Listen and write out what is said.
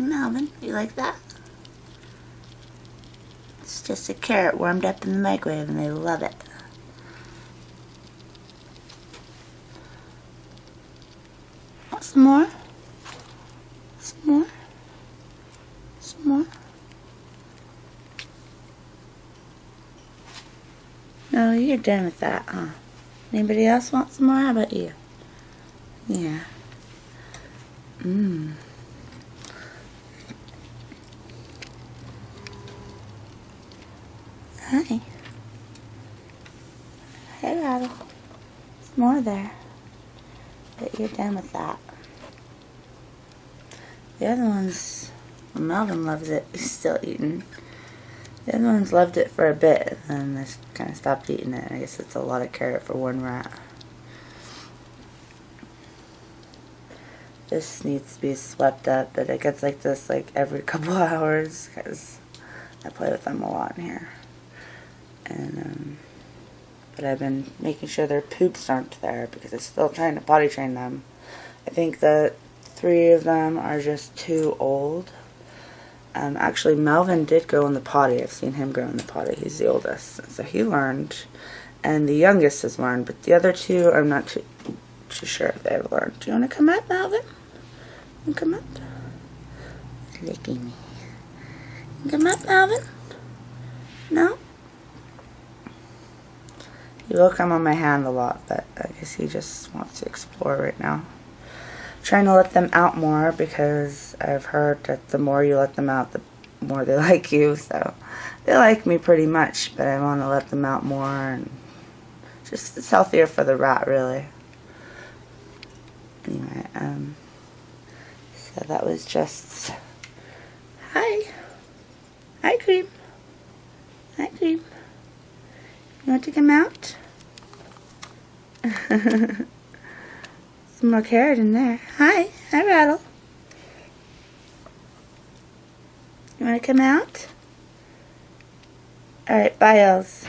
Melvin, you like that? It's just a carrot warmed up in the microwave and they love it. Want some more? Some more? Some more? No, you're done with that, huh? Anybody else want some more? How about you? Yeah. Hi. Hey, Rattle. There's more there. But you're done with that. The other ones, well, Melvin loves it. He's still eating. The other ones loved it for a bit, and then they kind of stopped eating it. I guess it's a lot of carrot for one rat. This needs to be swept up, but it gets like this like every couple hours because I play with them a lot in here. And but I've been making sure their poops aren't there because I'm still trying to potty train them. I think that 3 of them are just too old. Actually, Melvin did go in the potty. I've seen him go in the potty. He's the oldest, so he learned, and the youngest has learned. But the other 2, I'm not too sure if they've learned. Do you want to come up, Melvin? You come up? He's licking me. You come up, Melvin? No? He will come on my hand a lot, but I guess he just wants to explore right now. Trying to let them out more because I've heard that the more you let them out, the more they like you. So they like me pretty much, but I want to let them out more, and just it's healthier for the rat, really. Anyway, so that was just hi, Cream. Hi, Cream. You want to come out? Some more carrot in there. Hi, Rattle. You want to come out? Alright, bye, Els.